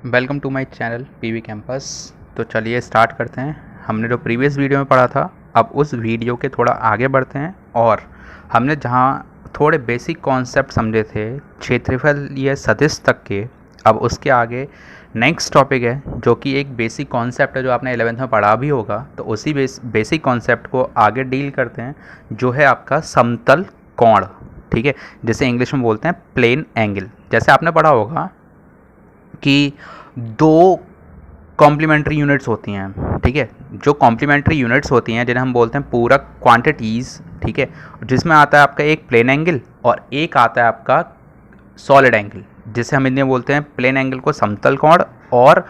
Welcome to my channel PV campus. तो चलिए start करते हैं। हमने जो प्रीवियस वीडियो में पढ़ा था, अब उस वीडियो के थोड़ा आगे बढ़ते हैं और हमने जहां थोड़े बेसिक कॉन्सेप्ट समझे थे क्षेत्रफल या सदिश तक के, अब उसके आगे नेक्स्ट टॉपिक है जो कि एक बेसिक कॉन्सेप्ट है जो आपने 11th में पढ़ा भी होगा। तो उसी बेसिक कॉन्सेप्ट को आगे डील करते हैं जो है आपका समतल कोण। ठीक है, जिसे इंग्लिश में बोलते हैं प्लेन एंगल। जैसे आपने पढ़ा होगा कि दो कॉम्प्लीमेंट्री यूनिट्स होती हैं। ठीक है, जो कॉम्प्लीमेंट्री यूनिट्स होती हैं जिन्हें हम बोलते हैं पूरक क्वांटिटीज़। ठीक है, जिसमें आता है आपका एक प्लेन एंगल और एक आता है आपका सॉलिड एंगल, जिसे हम हिंदी में बोलते हैं प्लेन एंगल को समतल कोण, और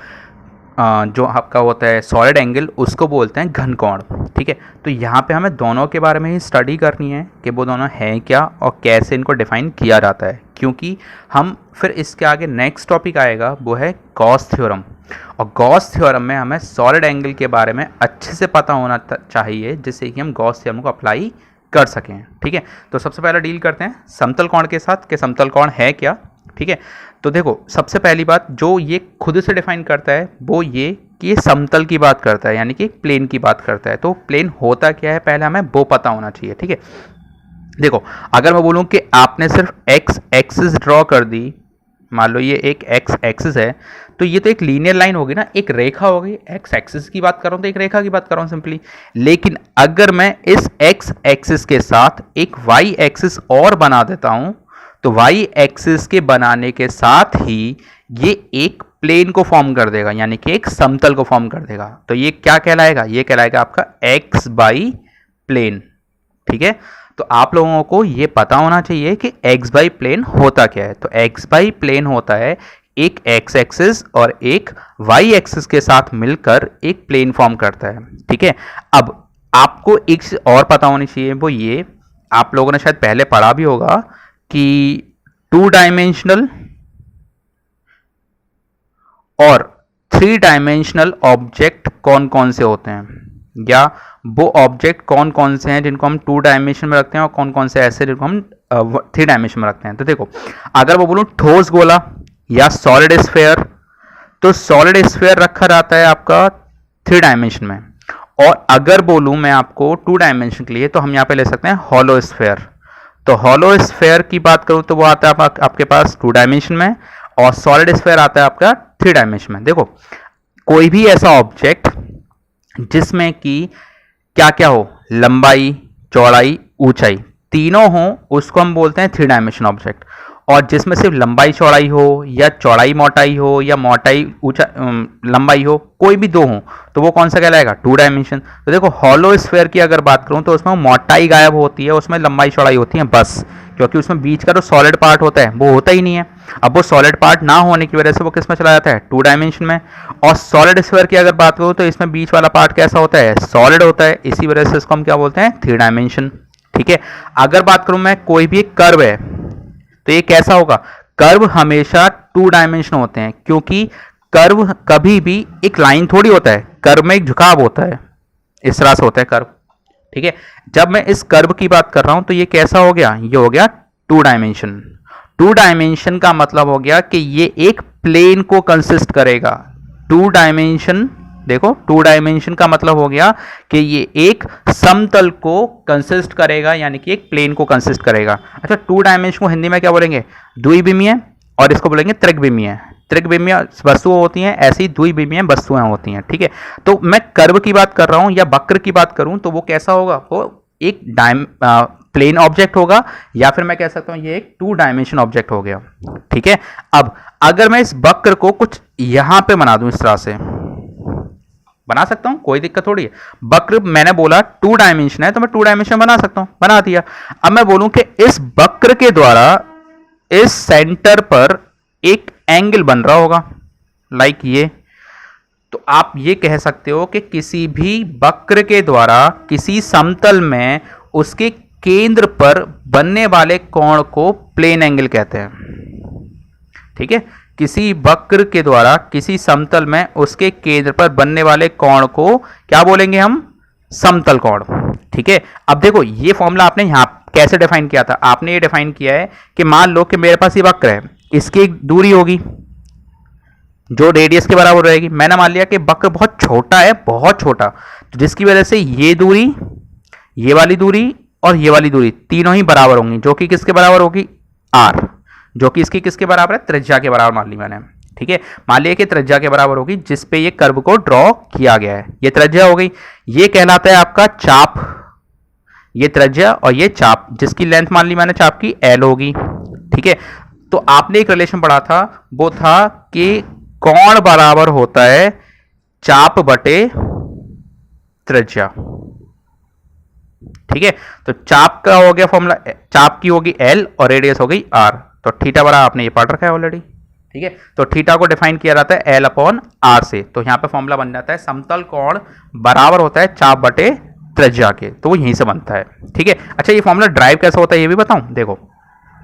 जो आपका होता है सॉलिड एंगल उसको बोलते हैं घन कोण। ठीक है, तो यहाँ पे हमें दोनों के बारे में ही स्टडी करनी है कि वो दोनों हैं क्या और कैसे इनको डिफाइन किया जाता है, क्योंकि हम फिर इसके आगे नेक्स्ट टॉपिक आएगा वो है गॉस थ्योरम। और गॉस थ्योरम में हमें सॉलिड एंगल के बारे में अच्छे से पता होना चाहिए जिससे कि हम गॉस थ्योरम को अप्लाई कर सकें। ठीक है, तो सबसे पहले डील करते हैं समतल कोण के साथ कि समतल कोण है क्या। ठीक है, तो देखो सबसे पहली बात जो ये खुद से डिफाइन करता है वो ये कि ये समतल की बात करता है, यानी कि प्लेन की बात करता है। तो प्लेन होता क्या है पहले हमें वो पता होना चाहिए। ठीक है, देखो अगर मैं बोलूँ कि आपने सिर्फ एक्स एक्सिस ड्रॉ कर दी, मान लो ये एक एक्स एक्सिस है, तो ये तो एक लीनियर लाइन होगी ना, एक रेखा होगी। एक्स एक्सिस की बात कर रहा हूँ तो एक रेखा की बात कर रहा हूँ सिंपली। लेकिन अगर मैं इस एक्स एक्सिस के साथ एक वाई एक्सिस और बना देता हूँ तो वाई एक्सिस के बनाने के साथ ही ये एक प्लेन को फॉर्म कर देगा, यानी कि एक समतल को फॉर्म कर देगा। तो ये क्या कहलाएगा? ये कहलाएगा आपका एक्स बाई प्लेन। ठीक है, तो आप लोगों को ये पता होना चाहिए कि एक्स बाई प्लेन होता क्या है। तो एक्स बाई प्लेन होता है एक एक्स एक्सिस और एक वाई एक्सिस के साथ मिलकर एक प्लेन फॉर्म करता है। ठीक है, अब आपको एक चीज और पता होनी चाहिए, वो ये आप लोगों ने शायद पहले पढ़ा भी होगा कि टू डायमेंशनल और थ्री डायमेंशनल ऑब्जेक्ट कौन कौन से होते हैं, या वो ऑब्जेक्ट कौन कौन से हैं जिनको हम टू डायमेंशन में रखते हैं और कौन कौन से ऐसे जिनको हम थ्री डायमेंशन में रखते हैं। तो देखो अगर वो बोलूं ठोस गोला या सॉलिड स्फेयर, तो सॉलिड स्फेयर रखा जाता है आपका थ्री डायमेंशन में, और अगर बोलूं मैं आपको टू डायमेंशन के लिए तो हम यहाँ पे ले सकते हैं हॉलो स्फेयर। तो हॉलो स्फेयर की बात करूं तो वो आता है आपके पास टू डायमेंशन में, और सॉलिड स्फेयर आता है आपका थ्री डायमेंशन में। देखो कोई भी ऐसा ऑब्जेक्ट जिसमें कि क्या क्या हो, लंबाई चौड़ाई ऊंचाई तीनों हो, उसको हम बोलते हैं थ्री डायमेंशन ऑब्जेक्ट। और जिसमें सिर्फ लंबाई चौड़ाई हो या चौड़ाई मोटाई हो या मोटाई ऊंचा लंबाई हो, कोई भी दो हो, तो वो कौन सा कहलाएगा? Two dimension. तो देखो हॉलो स्फेयर की अगर बात करूं तो उसमें मोटाई गायब होती है, उसमें लंबाई चौड़ाई होती है बस, क्योंकि उसमें बीच का जो सॉलिड पार्ट होता है वो होता ही नहीं है। अब वो सॉलिड पार्ट ना होने की वजह से वो किस में चला जाता है? टू डायमेंशन में। और सॉलिड स्फेयर की अगर बात करूं तो इसमें बीच वाला पार्ट कैसा होता है? सॉलिड होता है, इसी वजह से इसको हम क्या बोलते हैं? Three dimension. ठीक है, अगर बात करूं मैं कोई भी एक कर्व है तो ये कैसा होगा? कर्व हमेशा टू डायमेंशन होते हैं, क्योंकि कर्व कभी भी एक लाइन थोड़ी होता है, कर्व में एक झुकाव होता है, इस तरह से होता है कर्व। ठीक है, जब मैं इस कर्व की बात कर रहा हूं तो ये कैसा हो गया? ये हो गया टू डायमेंशन। टू डायमेंशन का मतलब हो गया कि ये एक प्लेन को कंसिस्ट करेगा। टू डायमेंशन, देखो टू डायमेंशन का मतलब हो गया कि ये एक समतल को कंसिस्ट करेगा, यानी कि एक प्लेन को कंसिस्ट करेगा। अच्छा, टू डायमेंशन को हिंदी में क्या बोलेंगे? द्विविमीय, और इसको बोलेंगे त्रिविमीय। त्रिविमीय वस्तुएं होती हैं, ऐसी द्विविमीय वस्तुएं होती हैं। ठीक है, तो मैं कर्व की बात कर रहा हूं या वक्र की बात करूं तो वो कैसा होगा? वो एक प्लेन ऑब्जेक्ट होगा, या फिर मैं कह सकता हूं ये एक टू डायमेंशन ऑब्जेक्ट हो गया। ठीक है, अब अगर मैं इस वक्र को कुछ यहां पे बना दूं, इस तरह से बना सकता हूं, कोई दिक्कत थोड़ी है। वक्र मैंने बोला टू डायमेंशन है तो मैं टू डायमेंशन बना सकता हूं, बना दिया। अब मैं बोलूं कि इस वक्र के द्वारा इस सेंटर पर एक एंगल बन रहा होगा, लाइक ये, तो आप ये कह सकते हो कि किसी भी वक्र के द्वारा किसी समतल में उसके केंद्र पर बनने वाले कोण को प्लेन एंगल कहते हैं। ठीक है, किसी वक्र के द्वारा किसी समतल में उसके केंद्र पर बनने वाले कोण को क्या बोलेंगे हम? समतल कोण। ठीक है, अब देखो ये फॉर्मूला आपने यहां कैसे डिफाइन किया था? आपने ये डिफाइन किया है कि मान लो कि मेरे पास ये वक्र है, इसकी एक दूरी होगी, जो रेडियस के बराबर रहेगी। मैंने मान लिया कि वक्र बहुत छोटा है, बहुत छोटा, तो जिसकी वजह से ये दूरी, ये वाली दूरी और ये वाली दूरी तीनों ही बराबर होंगी, जो कि किसके बराबर होगी, आर, जो कि इसकी किसके बराबर है, त्रिज्या के बराबर मान ली मैंने। ठीक है, मान लिया कि त्रिज्या के बराबर होगी जिस पे ये कर्व को ड्रॉ किया गया है। ये त्रिज्या हो गई, ये कहलाता है आपका चाप, ये त्रिज्या और ये चाप, जिसकी लेंथ मान ली मैंने चाप की एल होगी। ठीक है, तो आपने एक रिलेशन पढ़ा था, वो था कि कोण बराबर होता है चाप बटे त्रिज्या। ठीक है, तो चाप का हो गया फॉर्मूला, चाप की होगी एल और रेडियस हो गई आर, तो थीटा बराबर आपने ये पढ़ रखा है ऑलरेडी। ठीक है, तो थीटा को डिफाइन किया जाता है एल अपॉन आर से, तो यहां पे फॉर्मूला बन जाता है समतल कोण बराबर होता है चाप बटे त्रिज्या के, तो वो यहीं से बनता है। ठीक है, अच्छा ये फॉर्मूला ड्राइव कैसे होता है ये भी बताऊं। देखो,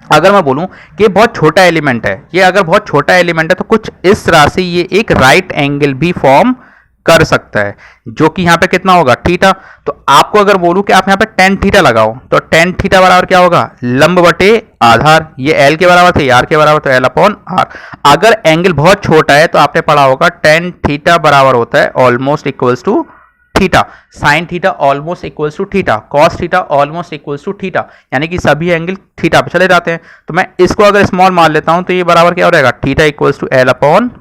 अगर मैं बोलूं कि बहुत छोटा एलिमेंट है, ये अगर बहुत छोटा एलिमेंट है तो कुछ इस राशि ये एक राइट एंगल भी फॉर्म कर सकता है, जो कि यहां पे कितना होगा, थीटा। तो आपको अगर बोलूं कि आप यहां पे टेन थीटा लगाओ, तो टेन थीटा बराबर क्या होगा, लंब बटे आधार, ये एल के बराबर थे, आर के बराबर, तो एल अपॉन आर। अगर एंगल बहुत छोटा है तो आपने पढ़ा होगा टेन थीटा बराबर होता है almost equals to theta, sine theta almost equals to theta, cos theta almost equals to theta, यानी कि सभी एंगल थीटा पे चले जाते हैं। तो मैं इसको अगर स्मॉल मान लेता हूं तो ये बराबर क्या हो जाएगा, theta equals to L upon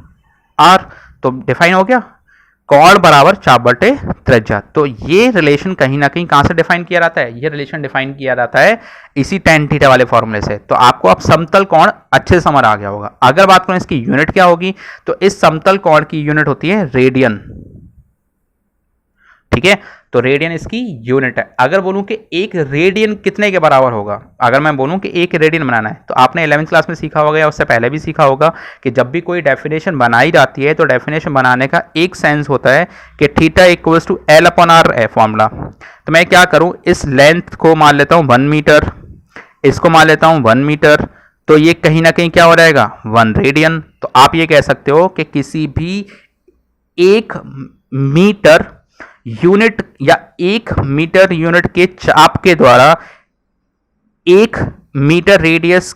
R. तो डिफाइन हो गया कोण बराबर चाप बटे त्रिज्या। तो ये रिलेशन कहीं ना कहीं कहां से डिफाइन किया जाता है, ये रिलेशन डिफाइन किया जाता है इसी टेन थीटा वाले फॉर्मूले से। तो आपको अब समतल कोण अच्छे से समझ आ गया होगा। अगर बात करें इसकी यूनिट क्या होगी, तो इस समतल कोण की यूनिट होती है रेडियन। ठीक है, तो रेडियन इसकी यूनिट है। अगर बोलूं कि एक रेडियन कितने के बराबर होगा, अगर मैं बोलूं कि एक रेडियन बनाना है, तो आपने 11वीं क्लास में सीखा होगा या उससे पहले भी सीखा होगा कि जब भी कोई डेफिनेशन बनाई जाती है तो डेफिनेशन बनाने का एक सेंस होता है कि theta equals to L upon R है फॉर्मूला। तो मैं क्या करूं, इस लेंथ को मान लेता हूं 1 मीटर, इसको मान लेता हूं 1 मीटर, तो ये कहीं ना कहीं क्या हो जाएगा 1 रेडियन। तो आप ये कह सकते हो कि किसी भी 1 मीटर यूनिट या 1 मीटर यूनिट के चाप के द्वारा 1 मीटर रेडियस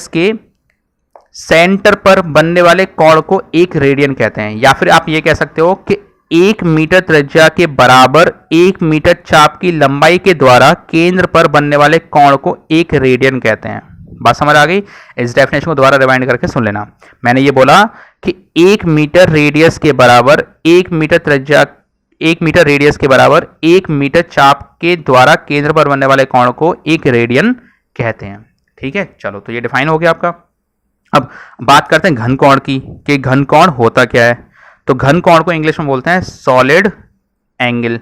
के सेंटर पर बनने वाले कोण को 1 रेडियन कहते हैं। या फिर आप ये कह सकते हो कि 1 मीटर त्रिज्या के बराबर 1 मीटर चाप की लंबाई के द्वारा केंद्र पर बनने वाले कोण को 1 रेडियन कहते हैं। बात समझ आ गई। इस डेफिनेशन को दोबारा रिवाइंड करके सुन लेना। मैंने ये बोला कि 1 मीटर रेडियस के बराबर 1 मीटर त्रिज्या, 1 मीटर रेडियस के बराबर 1 मीटर चाप के द्वारा केंद्र पर बनने वाले कोण को 1 रेडियन कहते हैं। ठीक है, चलो तो ये डिफाइन हो गया आपका। अब बात करते हैं घन कोण की, कि घन कोण होता क्या है। तो घन कोण को इंग्लिश में बोलते हैं सॉलिड एंगल।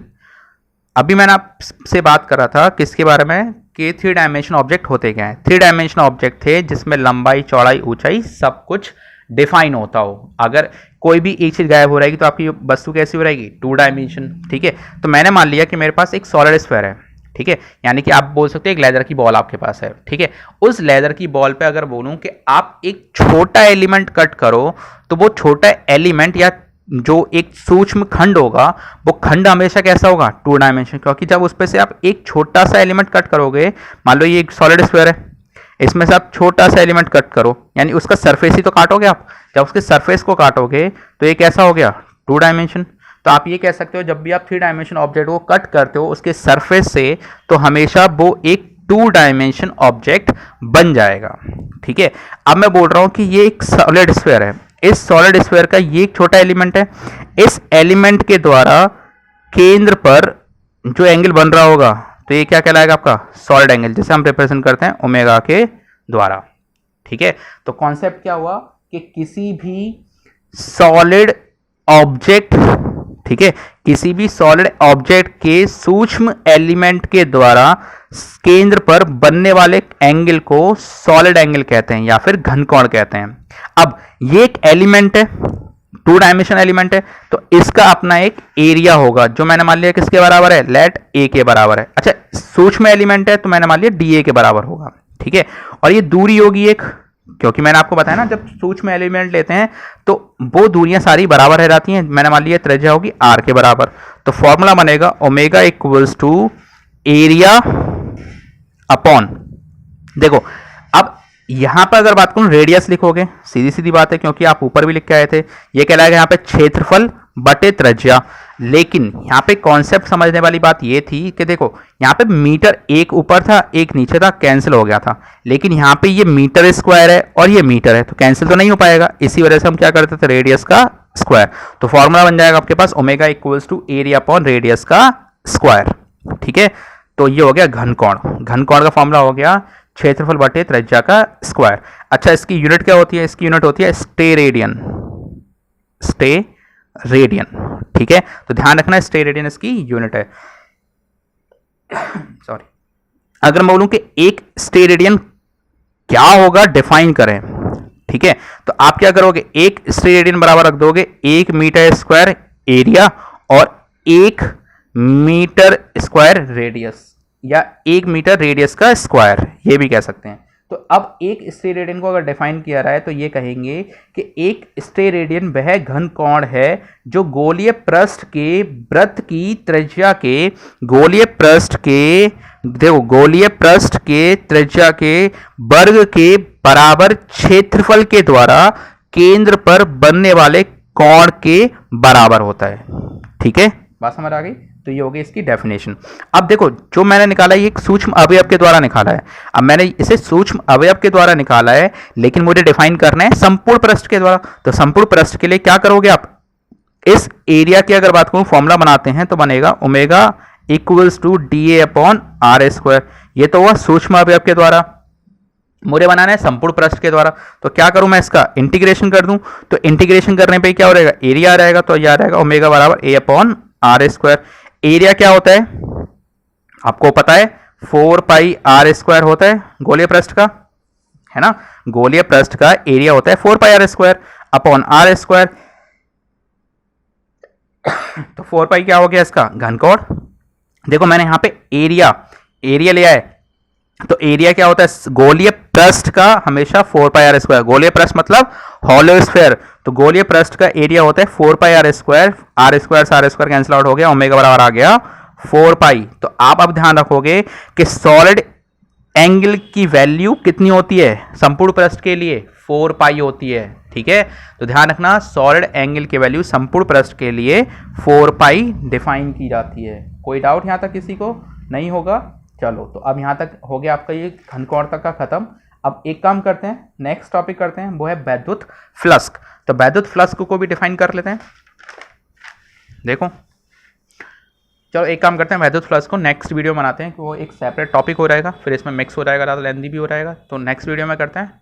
अभी मैंने आपसे बात कर रहा था किसके बारे में, कि 3 डायमेंशन ऑब्जेक्ट होते क्या है। 3 डायमेंशन ऑब्जेक्ट थे जिसमें लंबाई, चौड़ाई, ऊंचाई सब कुछ डिफाइन होता हो। अगर कोई भी एक चीज गायब हो रहेगी तो आपकी वस्तु कैसी हो रहेगी, 2 डायमेंशन। ठीक है, तो मैंने मान लिया कि मेरे पास एक सॉलिड स्फीयर है। ठीक है, यानी कि आप बोल सकते हो एक लेदर की बॉल आपके पास है। ठीक है, उस लेदर की बॉल पे अगर बोलूं कि आप एक छोटा एलिमेंट कट करो, तो वो छोटा एलिमेंट या जो एक सूक्ष्म खंड होगा, वो खंड हमेशा कैसा होगा, 2 डायमेंशन। क्योंकि जब उस पे से आप एक छोटा सा एलिमेंट कट करोगे, मान लो ये एक सॉलिड स्फीयर है, इसमें से आप छोटा सा एलिमेंट कट करो, यानी उसका सरफेस ही तो काटोगे आप। जब उसके सरफेस को काटोगे तो ये कैसा हो गया, 2 डायमेंशन। तो आप ये कह सकते हो जब भी आप 3 डायमेंशन ऑब्जेक्ट को कट करते हो उसके सरफेस से, तो हमेशा वो एक 2 डायमेंशन ऑब्जेक्ट बन जाएगा। ठीक है, अब मैं बोल रहा हूं कि ये एक सॉलिड स्फीयर है। इस सॉलिड स्फीयर का ये एक छोटा एलिमेंट है। इस एलिमेंट के द्वारा केंद्र पर जो एंगल बन रहा होगा, तो ये क्या कहलाएगा आपका सॉलिड एंगल, जिसे हम रिप्रेजेंट करते हैं ओमेगा के द्वारा। ठीक है, तो कॉन्सेप्ट क्या हुआ कि किसी भी सॉलिड ऑब्जेक्ट, ठीक है, किसी भी सॉलिड ऑब्जेक्ट के सूक्ष्म एलिमेंट के द्वारा केंद्र पर बनने वाले एंगल को सॉलिड एंगल कहते हैं या फिर घन कोण कहते हैं। अब ये एक एलिमेंट है, 2 डायमेंशन एलिमेंट है, तो इसका अपना एक एरिया होगा जो मैंने मान लिया किसके बराबर है, लेट ए के बराबर है। अच्छा, सूक्ष्म एलिमेंट है तो मैंने मान लिया डी ए के बराबर होगा। ठीक है, और ये दूरी होगी एक, क्योंकि मैंने आपको बताया ना जब सूक्ष्म एलिमेंट लेते हैं तो वो दूरियां सारी बराबर रह जाती हैं। मैंने मान लिया त्रिज्या होगी आर के बराबर, तो फॉर्मूला बनेगा omega equals to area upon, देखो अब यहाँ पर अगर बात करूँ रेडियस लिखोगे, सीधी सीधी बात है, क्योंकि आप ऊपर भी लिख के आए थे, ये कहलाएगा यहाँ पे क्षेत्रफल बटे त्रिज्या। लेकिन यहाँ पे कॉन्सेप्ट समझने वाली बात ये थी कि देखो यहाँ पे मीटर एक ऊपर था एक नीचे था, कैंसिल हो गया था, लेकिन यहाँ पे ये मीटर स्क्वायर है और ये मीटर है, तो कैंसिल तो नहीं हो पाएगा। इसी वजह से हम क्या करते थे, रेडियस का स्क्वायर। तो फॉर्मूला बन जाएगा आपके पास omega equals to area upon radius का स्क्वायर। ठीक है, तो ये हो गया घनकोण। घनकोण का फॉर्मूला हो गया क्षेत्रफल बटे त्रिज्या का स्क्वायर। अच्छा, इसकी यूनिट क्या होती है, इसकी यूनिट होती है स्टेरेडियन। स्टेरेडियन, ठीक है, तो ध्यान रखना स्टेरेडियन इसकी यूनिट है। सॉरी, अगर मैं बोलूं कि एक स्टेरेडियन क्या होगा, डिफाइन करें, ठीक है, तो आप क्या करोगे, एक स्टेरेडियन बराबर रख दोगे 1 मीटर स्क्वायर एरिया और 1 मीटर स्क्वायर रेडियस, या 1 मीटर रेडियस का स्क्वायर, ये भी कह सकते हैं। तो अब एक स्टेरेडियन को अगर डिफाइन किया रहा है तो ये कहेंगे कि एक स्टेरेडियन वह घन कोण है जो गोलीय पृष्ठ के वृत्त की त्रिज्या के गोलीय पृष्ठ के त्रिज्या के वर्ग के बराबर क्षेत्रफल के द्वारा केंद्र पर बनने वाले कोण के बराबर होता है। ठीक है, बात समझ आ गई। तो ये होगी इसकी डेफिनेशन। अब देखो जो मैंने निकाला है ये एक सूक्ष्म अवयव के द्वारा निकाला है। अब मैंने इसे सूक्ष्म अवयव के द्वारा निकाला है, लेकिन मुझे डिफाइन करना है संपूर्ण पृष्ठ के द्वारा। तो संपूर्ण पृष्ठ के लिए क्या करोगे आप, इस एरिया की अगर बात करूं फॉर्मूला बनाते हैं तो बनेगा omega equals to D A upon R square. ये तो हुआ सूक्ष्म अवयव के द्वारा, मुझे बनाना है संपूर्ण पृष्ठ के द्वारा। तो क्या करूं मैं, इसका इंटीग्रेशन कर दूं। तो इंटीग्रेशन करने पे क्या हो जाएगा, एरिया आ रहेगा, तो यह आ रहेगा ओमेगा बराबर ए अपॉन आर स्क्वायर। एरिया क्या होता है आपको पता है, 4 पाई आर स्क्वायर होता है गोलीय पृष्ठ का, है ना। गोलीय पृष्ठ का एरिया होता है 4 pi R square upon R square. तो 4 पाई क्या हो गया इसका घनकोण। देखो मैंने यहां पे एरिया लिया है, तो एरिया क्या होता है गोलीय पृष्ठ का हमेशा 4 पाई आर स्क्वायर। गोलीय पृष्ठ मतलब हॉलो स्फीयर, तो गोलीय पृष्ठ का एरिया होता है 4 pi R square. Are square से आर स्क्वायर कैंसिल आउट हो गया, ओमेगा बराबर आ गया 4 पाई। तो आप अब ध्यान रखोगे कि सॉलिड एंगल की वैल्यू कितनी होती है संपूर्ण पृष्ठ के लिए, 4 पाई होती है। ठीक है, तो ध्यान रखना सॉलिड एंगल की वैल्यू संपूर्ण पृष्ठ के लिए 4 पाई डिफाइन की जाती है। कोई डाउट यहां तक किसी को नहीं होगा। चलो, तो अब यहां तक हो गया आपका ये घनकोण तक का खत्म। अब एक काम करते हैं, नेक्स्ट टॉपिक करते हैं, वो है वैद्युत फ्लक्स। तो वैद्युत फ्लक्स को भी डिफाइन कर लेते हैं। देखो चलो एक काम करते हैं, वैद्युत फ्लक्स को नेक्स्ट वीडियो बनाते हैं कि वो एक सेपरेट टॉपिक हो जाएगा, फिर इसमें मिक्स हो जाएगा, ज़्यादा लेंथी भी हो जाएगा। तो नेक्स्ट वीडियो में करते हैं।